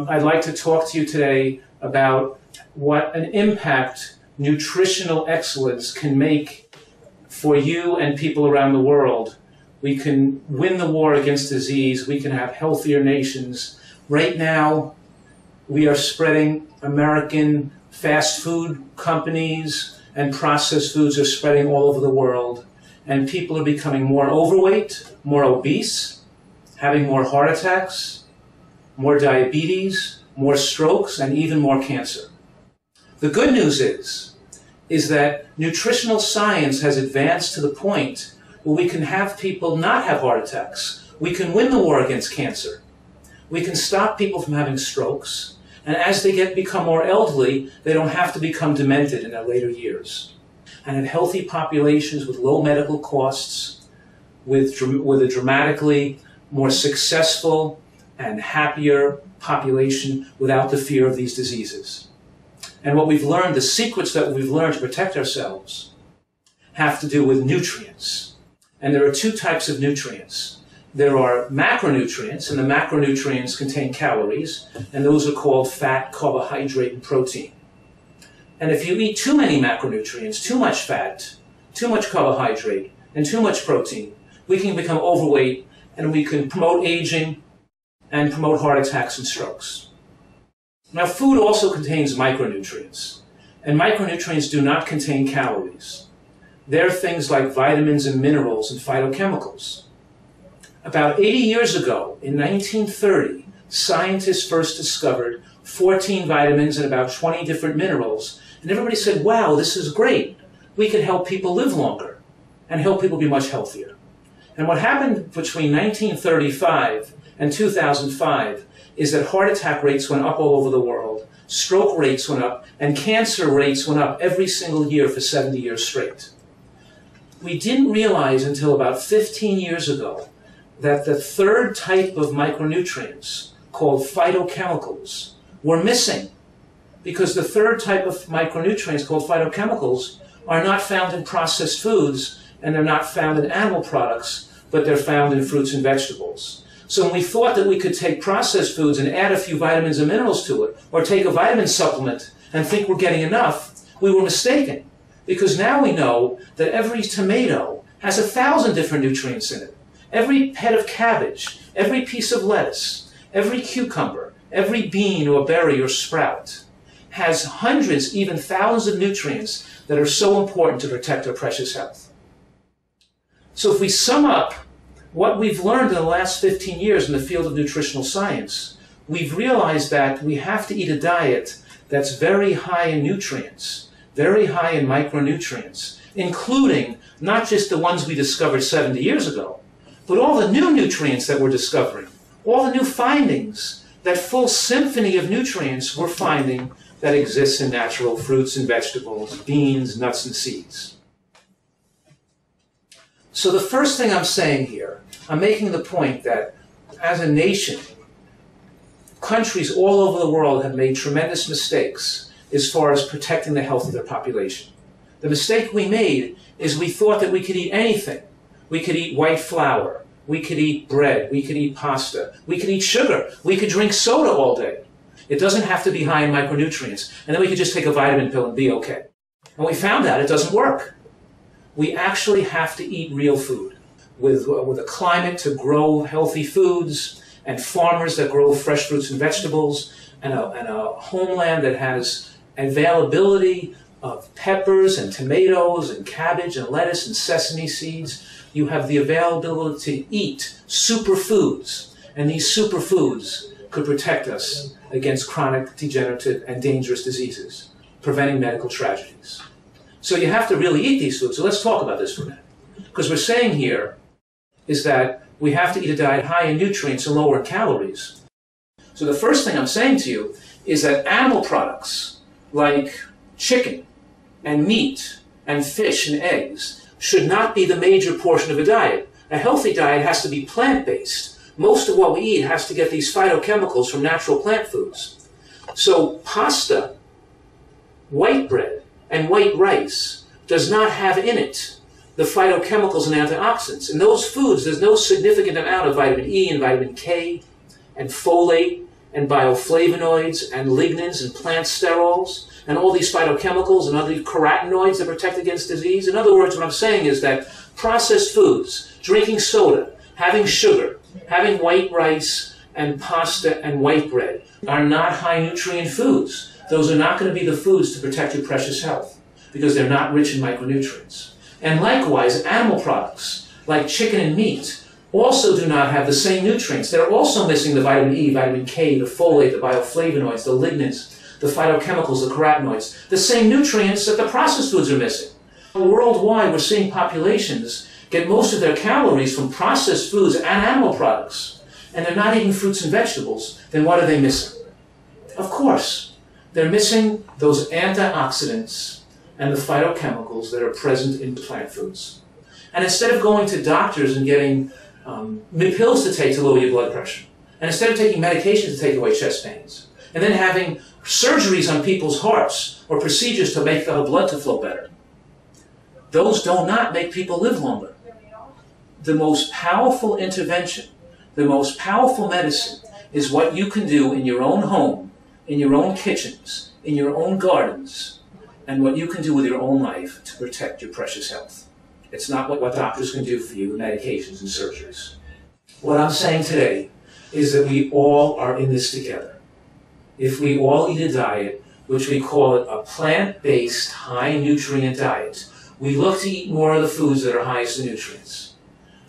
I'd like to talk to you today about what an impact nutritional excellence can make for you and people around the world. We can win the war against disease. We can have healthier nations. Right now, we are spreading American fast food companies and processed foods are spreading all over the world. And people are becoming more overweight, more obese, having more heart attacks, more diabetes, more strokes, and even more cancer. The good news is that nutritional science has advanced to the point where we can have people not have heart attacks. We can win the war against cancer. We can stop people from having strokes. And as they become more elderly, they don't have to become demented in their later years. And have healthy populations with low medical costs, with a dramatically more successful and happier population without the fear of these diseases. And what we've learned, the secrets that we've learned to protect ourselves, have to do with nutrients. And there are two types of nutrients. There are macronutrients, and the macronutrients contain calories, and those are called fat, carbohydrate, and protein. And if you eat too many macronutrients, too much fat, too much carbohydrate, and too much protein, we can become overweight, and we can promote aging and promote heart attacks and strokes. Now, food also contains micronutrients, and micronutrients do not contain calories. They're things like vitamins and minerals and phytochemicals. About 80 years ago, in 1930, scientists first discovered 14 vitamins and about 20 different minerals, and everybody said, wow, this is great. We can help people live longer and help people be much healthier. And what happened between 1935 and 2005 is that heart attack rates went up all over the world, stroke rates went up, and cancer rates went up every single year for 70 years straight. We didn't realize until about 15 years ago that the third type of micronutrients, called phytochemicals, were missing, because the third type of micronutrients, called phytochemicals, are not found in processed foods, and they're not found in animal products, but they're found in fruits and vegetables. So when we thought that we could take processed foods and add a few vitamins and minerals to it, or take a vitamin supplement and think we're getting enough, we were mistaken. Because now we know that every tomato has 1,000 different nutrients in it. Every head of cabbage, every piece of lettuce, every cucumber, every bean or berry or sprout has hundreds, even thousands of nutrients that are so important to protect our precious health. So if we sum up what we've learned in the last 15 years in the field of nutritional science, we've realized that we have to eat a diet that's very high in nutrients, very high in micronutrients, including not just the ones we discovered 70 years ago, but all the new nutrients that we're discovering, all the new findings, that full symphony of nutrients we're finding that exists in natural fruits and vegetables, beans, nuts, and seeds. So the first thing I'm saying here, I'm making the point that as a nation, countries all over the world have made tremendous mistakes as far as protecting the health of their population. The mistake we made is we thought that we could eat anything. We could eat white flour, we could eat bread, we could eat pasta, we could eat sugar, we could drink soda all day. It doesn't have to be high in micronutrients, and then we could just take a vitamin pill and be okay. And we found out it doesn't work. We actually have to eat real food with a climate to grow healthy foods, and farmers that grow fresh fruits and vegetables, and a homeland that has availability of peppers and tomatoes and cabbage and lettuce and sesame seeds. You have the availability to eat superfoods, and these superfoods could protect us against chronic, degenerative, and dangerous diseases, preventing medical tragedies. So you have to really eat these foods. So let's talk about this for a minute. Because we're saying here is that we have to eat a diet high in nutrients and lower in calories. So the first thing I'm saying to you is that animal products like chicken and meat and fish and eggs should not be the major portion of a diet. A healthy diet has to be plant-based. Most of what we eat has to get these phytochemicals from natural plant foods. So pasta, white bread, and white rice does not have in it the phytochemicals and antioxidants. In those foods, there's no significant amount of vitamin E and vitamin K and folate and bioflavonoids and lignins and plant sterols and all these phytochemicals and other carotenoids that protect against disease. In other words, what I'm saying is that processed foods, drinking soda, having sugar, having white rice and pasta and white bread are not high nutrient foods. Those are not going to be the foods to protect your precious health because they're not rich in micronutrients. And likewise, animal products like chicken and meat also do not have the same nutrients. They're also missing the vitamin E, vitamin K, the folate, the bioflavonoids, the lignins, the phytochemicals, the carotenoids, the same nutrients that the processed foods are missing. Worldwide, we're seeing populations get most of their calories from processed foods and animal products, and they're not eating fruits and vegetables. Then what are they missing? Of course, they're missing those antioxidants and the phytochemicals that are present in plant foods. And instead of going to doctors and getting pills to take to lower your blood pressure, and instead of taking medications to take away chest pains, and then having surgeries on people's hearts or procedures to make the blood to flow better, those do not make people live longer. The most powerful intervention, the most powerful medicine is what you can do in your own home, in your own kitchens, in your own gardens, and what you can do with your own life to protect your precious health. It's not what doctors can do for you with medications and surgeries. What I'm saying today is that we all are in this together. If we all eat a diet, which we call it a plant-based high-nutrient diet, we look to eat more of the foods that are highest in nutrients.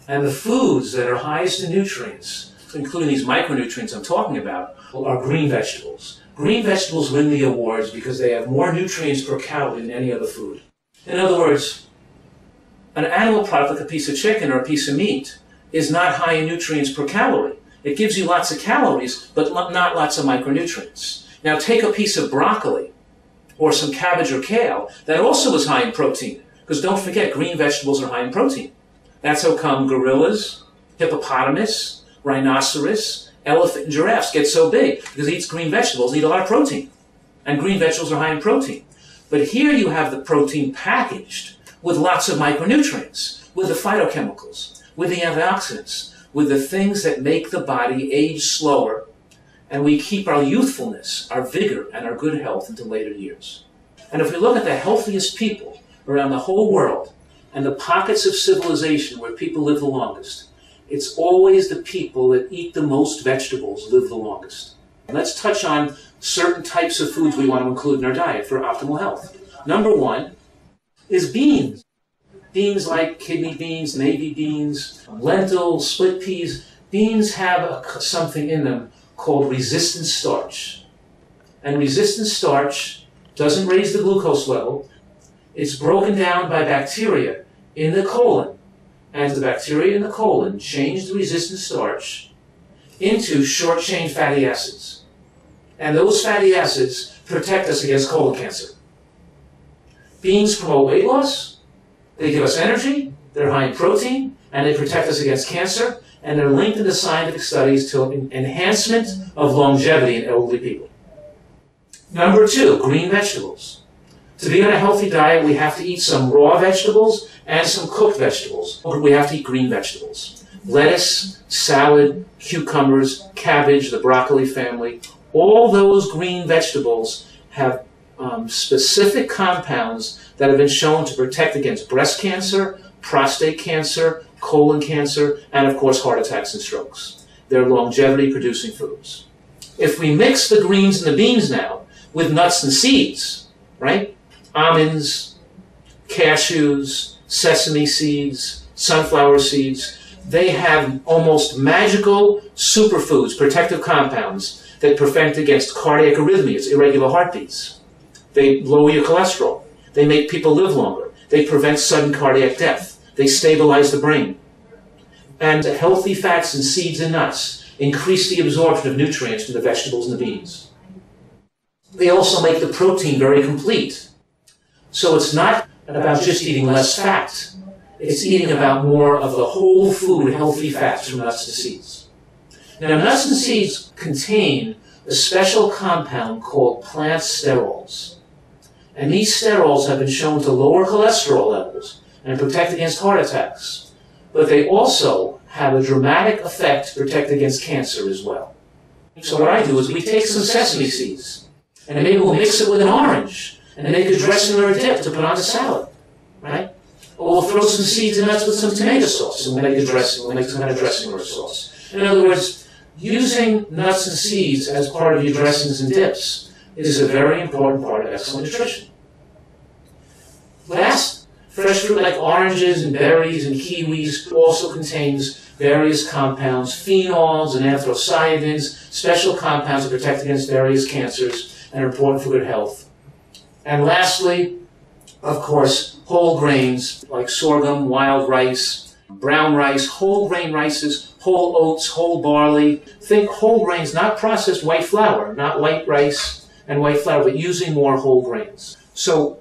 And the foods that are highest in nutrients, including these micronutrients I'm talking about, are green vegetables. Green vegetables win the awards because they have more nutrients per calorie than any other food. In other words, an animal product like a piece of chicken or a piece of meat is not high in nutrients per calorie. It gives you lots of calories, but not lots of micronutrients. Now take a piece of broccoli or some cabbage or kale that also is high in protein. Because don't forget, green vegetables are high in protein. That's how come gorillas, hippopotamus, rhinoceros, elephant, and giraffes get so big. Because it eats green vegetables, eat a lot of protein. And green vegetables are high in protein. But here you have the protein packaged with lots of micronutrients, with the phytochemicals, with the antioxidants, with the things that make the body age slower, and we keep our youthfulness, our vigor, and our good health into later years. And if we look at the healthiest people around the whole world, and the pockets of civilization where people live the longest, it's always the people that eat the most vegetables live the longest. And let's touch on certain types of foods we want to include in our diet for optimal health. Number one is beans. Beans like kidney beans, navy beans, lentils, split peas. Beans have something in them called resistant starch. And resistant starch doesn't raise the glucose level. It's broken down by bacteria in the colon. And the bacteria in the colon change the resistant starch into short-chain fatty acids. And those fatty acids protect us against colon cancer. Beans promote weight loss, they give us energy, they're high in protein, and they protect us against cancer, and they're linked in the scientific studies to enhancement of longevity in elderly people. Number two, green vegetables. To be on a healthy diet, we have to eat some raw vegetables and some cooked vegetables. We have to eat green vegetables. Lettuce, salad, cucumbers, cabbage, the broccoli family, all those green vegetables have specific compounds that have been shown to protect against breast cancer, prostate cancer, colon cancer, and of course heart attacks and strokes. They're longevity-producing foods. If we mix the greens and the beans now with nuts and seeds, right? Almonds, cashews, sesame seeds, sunflower seeds, they have almost magical superfoods, protective compounds that prevent against cardiac arrhythmias, irregular heartbeats. They lower your cholesterol. They make people live longer. They prevent sudden cardiac death. They stabilize the brain. And the healthy fats in seeds and nuts increase the absorption of nutrients from the vegetables and the beans. They also make the protein very complete. So it's not about just eating less fat. It's eating about more of the whole food healthy fats from nuts to seeds. Now, nuts and seeds contain a special compound called plant sterols. And these sterols have been shown to lower cholesterol levels and protect against heart attacks. But they also have a dramatic effect to protect against cancer as well. So what I do is we take some sesame seeds, and maybe we'll mix it with an orange, and make a dressing or a dip to put on the salad, right? Or we'll throw some seeds and nuts with some tomato sauce, and we'll make a dressing, we'll make some kind of dressing or a sauce. In other words, using nuts and seeds as part of your dressings and dips is a very important part of excellent nutrition. Last, fresh fruit like oranges and berries and kiwis also contains various compounds, phenols and anthocyanins, special compounds that protect against various cancers and are important for good health. And lastly, of course, whole grains like sorghum, wild rice, brown rice, whole grain rices, whole oats, whole barley. Think whole grains, not processed white flour, not white rice and white flour, but using more whole grains. So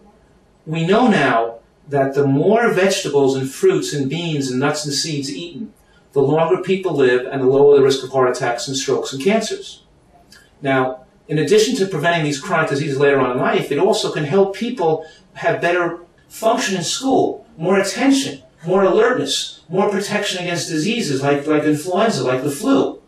we know now that the more vegetables and fruits and beans and nuts and seeds eaten, the longer people live and the lower the risk of heart attacks and strokes and cancers. Now, in addition to preventing these chronic diseases later on in life, it also can help people have better function in school, more attention, more alertness, more protection against diseases like influenza, like the flu.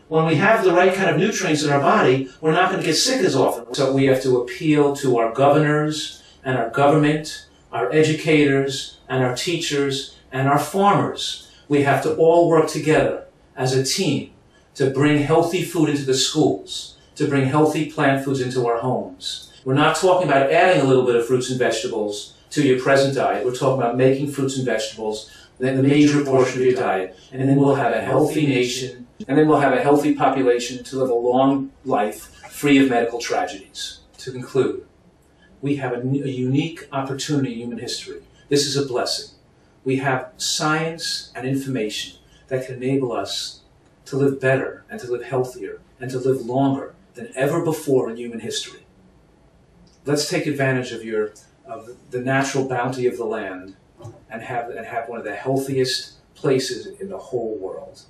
When we have the right kind of nutrients in our body, we're not going to get sick as often. So we have to appeal to our governors and our government, our educators and our teachers and our farmers. We have to all work together as a team to bring healthy food into the schools, to bring healthy plant foods into our homes. We're not talking about adding a little bit of fruits and vegetables to your present diet. We're talking about making fruits and vegetables the major portion of your diet. And then we'll have a healthy nation, and then we'll have a healthy population to live a long life free of medical tragedies. To conclude, we have a unique opportunity in human history. This is a blessing. We have science and information that can enable us to live better and to live healthier and to live longer than ever before in human history. Let's take advantage of the natural bounty of the land and have one of the healthiest places in the whole world.